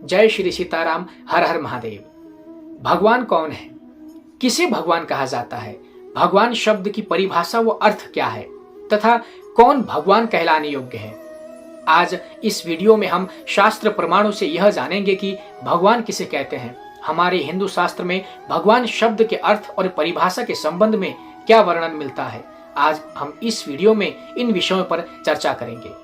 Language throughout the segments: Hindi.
जय श्री सीताराम। हर हर महादेव। भगवान कौन है? किसे भगवान कहा जाता है? भगवान शब्द की परिभाषा व अर्थ क्या है तथा कौन भगवान कहलाने योग्य है? आज इस वीडियो में हम शास्त्र प्रमाणों से यह जानेंगे कि भगवान किसे कहते हैं, हमारे हिंदू शास्त्र में भगवान शब्द के अर्थ और परिभाषा के संबंध में क्या वर्णन मिलता है। आज हम इस वीडियो में इन विषयों पर चर्चा करेंगे।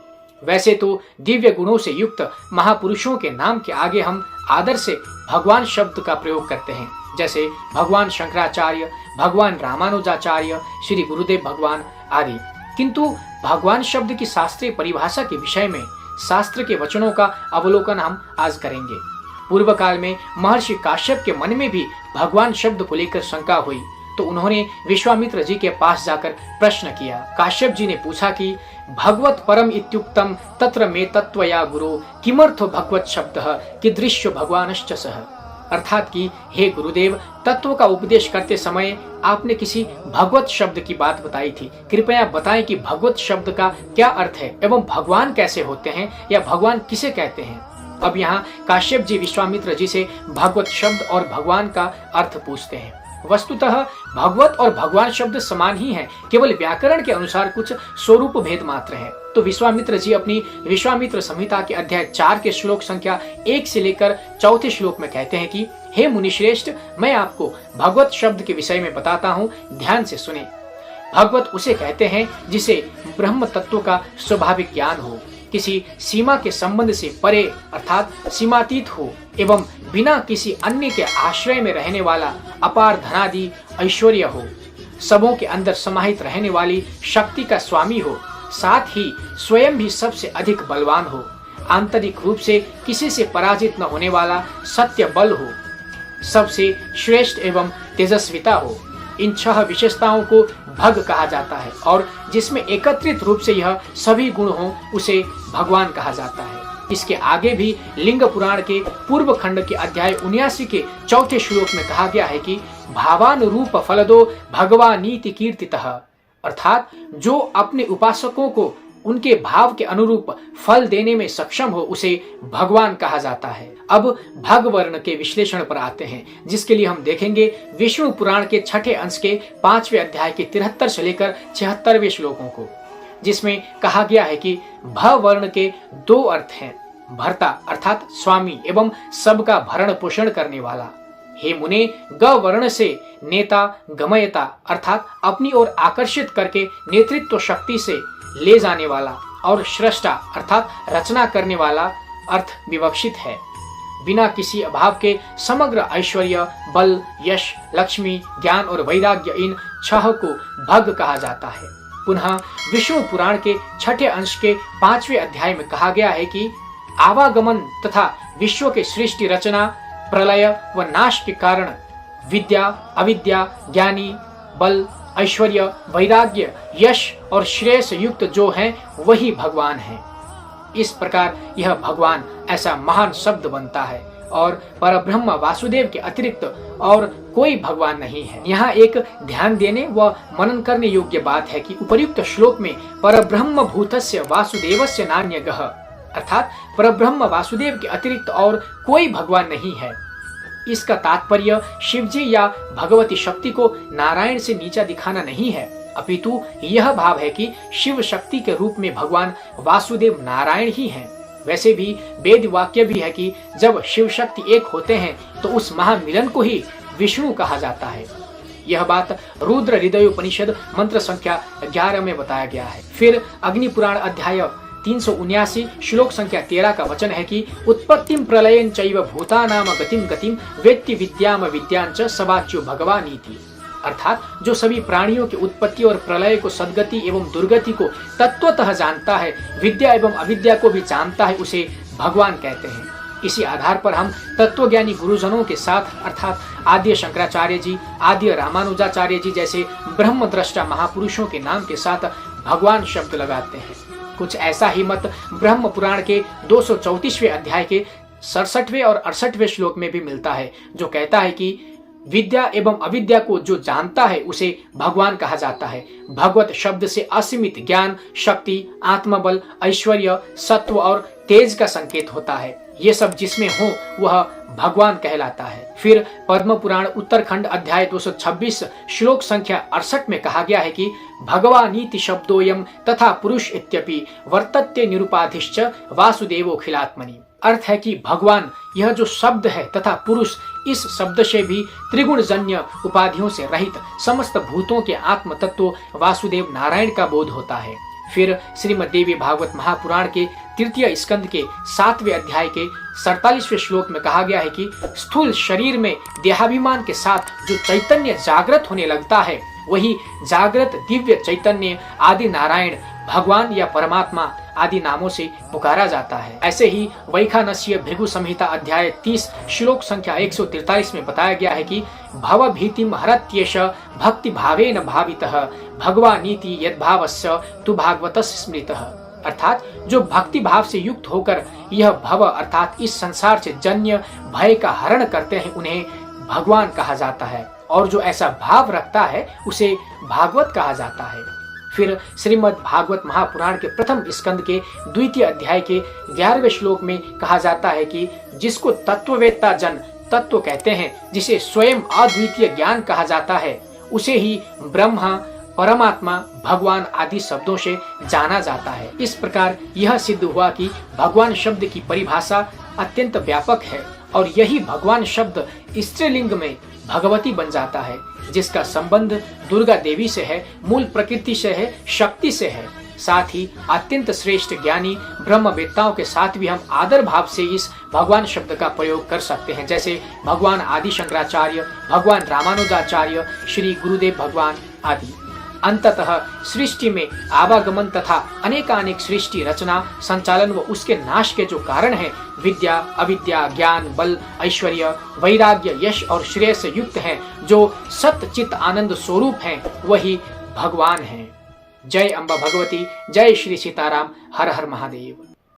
वैसे तो दिव्य गुणों से युक्त महापुरुषों के नाम के आगे हम आदर से भगवान शब्द का प्रयोग करते हैं, जैसे भगवान शंकराचार्य, भगवान रामानुजाचार्य, श्री गुरुदेव भगवान आदि। किंतु भगवान शब्द की शास्त्रीय परिभाषा के विषय में शास्त्र के वचनों का अवलोकन हम आज करेंगे। पूर्व काल में महर्षि काश्यप के मन में भी भगवान शब्द को लेकर शंका हुई, तो उन्होंने विश्वामित्र जी के पास जाकर प्रश्न किया। काश्यप जी ने पूछा कि भगवत परम इत्युक्तम तत्र मे तत्वया गुरु किमर्थो भगवत शब्दः कीदृश्यो भगवानश्च सः। अर्थात कि हे गुरुदेव, तत्व का उपदेश करते समय आपने किसी भगवत शब्द की बात बताई थी, कृपया बताएं कि भगवत शब्द का क्या अर्थ है एवं भगवान कैसे होते हैं या भगवान किसे कहते हैं। अब यहाँ काश्यप जी विश्वामित्र जी से भगवत शब्द और भगवान का अर्थ पूछते हैं। वस्तुतः भगवत और भगवान शब्द समान ही हैं, केवल व्याकरण के अनुसार कुछ स्वरूप भेद मात्र है। तो विश्वामित्र जी अपनी विश्वामित्र संहिता के अध्याय 4 के श्लोक संख्या 1 से लेकर 4 श्लोक में कहते हैं कि हे मुनिश्रेष्ठ, मैं आपको भगवत शब्द के विषय में बताता हूँ, ध्यान से सुने। भगवत उसे कहते हैं जिसे ब्रह्म तत्व का स्वाभाविक ज्ञान हो, किसी सीमा के संबंध से परे अर्थात सीमातीत हो एवं बिना किसी अन्य के आश्रय में रहने वाला अपार धनादि ऐश्वर्य हो, सबों के अंदर समाहित रहने वाली शक्ति का स्वामी हो, साथ ही स्वयं भी सबसे अधिक बलवान हो, आंतरिक रूप से किसी से पराजित न होने वाला सत्य बल हो, सबसे श्रेष्ठ एवं तेजस्विता हो। इन 6 विशेषताओं को भग कहा जाता है और जिसमें एकत्रित रूप से यह सभी गुण हो उसे भगवान कहा जाता है। इसके आगे भी लिंग पुराण के पूर्व खंड के अध्याय 79 के 4 श्लोक में कहा गया है कि भावानुरूप फलदो भगवानीति कीर्तितः, अर्थात जो अपने उपासकों को उनके भाव के अनुरूप फल देने में सक्षम हो उसे भगवान कहा जाता है। अब भग वर्ण के विश्लेषण पर आते हैं, जिसके लिए हम देखेंगे विष्णु पुराण के 6ठे अंश के 5वें अध्याय के 73 से लेकर 76वें श्लोकों को, जिसमें कहा गया है कि भ वर्ण के 2 अर्थ हैं, भर्ता अर्थात स्वामी एवं सबका भरण पोषण करने वाला। हे मुने, ग वर्ण से नेता गमयता अर्थात अपनी ओर आकर्षित करके नेतृत्व शक्ति से ले जाने वाला, और श्रष्टा अर्थात रचना करने वाला अर्थ विवक्षित है। बिना किसी अभाव के समग्र ऐश्वर्य, बल, यश, लक्ष्मी, ज्ञान और वैराग्य, इन 6 को भग कहा जाता है। पुनः विष्णु पुराण के 6ठे अंश के 5वें अध्याय में कहा गया है कि आवागमन तथा विश्व के सृष्टि, रचना, प्रलय व नाश के कारण विद्या, अविद्या, ज्ञानी, बल, ऐश्वर्य, वैराग्य, यश और श्रेयस युक्त जो हैं वही भगवान हैं। इस प्रकार यह भगवान ऐसा महान शब्द बनता है और परब्रह्म वासुदेव के अतिरिक्त और कोई भगवान नहीं है। यहाँ एक ध्यान देने व मनन करने योग्य बात है कि उपर्युक्त श्लोक में परब्रह्म भूतस्य वासुदेवस्य नान्यगः, अर्थात परब्रह्म वासुदेव के अतिरिक्त और कोई भगवान नहीं है। इसका तात्पर्य शिवजी या भगवती शक्ति को नारायण से नीचा दिखाना नहीं है, अपितु यह भाव है कि शिव शक्ति के रूप में भगवान वासुदेव नारायण ही हैं। वैसे भी वेद वाक्य भी है कि जब शिव शक्ति एक होते हैं तो उस महामिलन को ही विष्णु कहा जाता है। यह बात रुद्र हृदय उपनिषद मंत्र संख्या 11 में बताया गया है। फिर अग्नि पुराण अध्याय 379 श्लोक संख्या 13 का वचन है कि उत्पत्तिम प्रलयं चैव भूतानाम गतिम गतिम वेत्ति विद्याम विद्यांच सवाच्यो भगवानीति, अर्थात जो सभी प्राणियों की उत्पत्ति और प्रलय को, सद्गति एवं दुर्गति को तत्वतः जानता है, विद्या एवं अविद्या को भी जानता है, उसे भगवान कहते हैं। इसी आधार पर हम तत्वज्ञानी गुरुजनों के साथ अर्थात आद्य शंकराचार्य जी, आद्य रामानुजाचार्य जी जैसे ब्रह्मद्रष्टा महापुरुषों के नाम के साथ भगवान शब्द लगाते हैं। कुछ ऐसा ही मत ब्रह्म पुराण के 234वें अध्याय के 67वें और 68वें श्लोक में भी मिलता है, जो कहता है कि विद्या एवं अविद्या को जो जानता है उसे भगवान कहा जाता है। भगवत शब्द से असीमित ज्ञान, शक्ति, आत्मबल, ऐश्वर्य, सत्व और तेज का संकेत होता है। ये सब जिसमें हो वह भगवान कहलाता है। फिर पद्म पुराण उत्तरखंड अध्याय 226 श्लोक संख्या 68 में कहा गया है कि भगवानीति शब्दोयम तथा पुरुष इत्यपि वर्तत्य निरुपाधिश्च वासुदेवोखिलात्मनि। अर्थ है कि भगवान यह जो शब्द है तथा पुरुष इस शब्द से भी त्रिगुण जन्य उपाधियों से रहित समस्त भूतों के आत्म तत्व वासुदेव नारायण का बोध होता है। फिर श्रीमद् देवी भागवत महापुराण के तृतीय स्कंद के 7वें अध्याय के 47वें श्लोक में कहा गया है कि स्थूल शरीर में देहाभिमान के साथ जो चैतन्य जागृत होने लगता है वही जागृत दिव्य चैतन्य आदि नारायण भगवान या परमात्मा आदि नामों से पुकारा जाता है। ऐसे ही वैखानस्य भृगु संहिता अध्याय 30 श्लोक संख्या 143 में बताया गया है कि भव भीतिम हरत्येष भक्ति भावेन भावितः भगवानीति यद्भावस्य तु भागवतस्य स्मृतः। अर्थात जो भक्ति भाव से युक्त होकर यह भव अर्थात इस संसार से जन्य भय का हरण करते हैं उन्हें भगवान कहा जाता है, और जो ऐसा भाव रखता है उसे भागवत कहा जाता है। फिर श्रीमद् भागवत महापुराण के प्रथम स्कंद के द्वितीय अध्याय के 11वें श्लोक में कहा जाता है कि जिसको तत्ववेत्ता जन तत्व कहते हैं, जिसे स्वयं अद्वितीय ज्ञान कहा जाता है, उसे ही ब्रह्मा परमात्मा भगवान आदि शब्दों से जाना जाता है। इस प्रकार यह सिद्ध हुआ कि भगवान शब्द की परिभाषा अत्यंत व्यापक है और यही भगवान शब्द स्त्रीलिंग में भगवती बन जाता है, जिसका संबंध दुर्गा देवी से है, मूल प्रकृति से है, शक्ति से है। साथ ही अत्यंत श्रेष्ठ ज्ञानी ब्रह्मवेत्ताओं के साथ भी हम आदर भाव से इस भगवान शब्द का प्रयोग कर सकते हैं, जैसे भगवान आदि शंकराचार्य, भगवान रामानुजाचार्य, श्री गुरुदेव भगवान आदि। अंततः सृष्टि में आवागमन तथा अनेकानेक सृष्टि रचना संचालन व उसके नाश के जो कारण है, विद्या अविद्या ज्ञान बल ऐश्वर्य वैराग्य यश और श्रेय से युक्त हैं, जो सत चित आनंद स्वरूप हैं, वही भगवान हैं। जय अम्बा भगवती, जय श्री सीताराम, हर हर महादेव।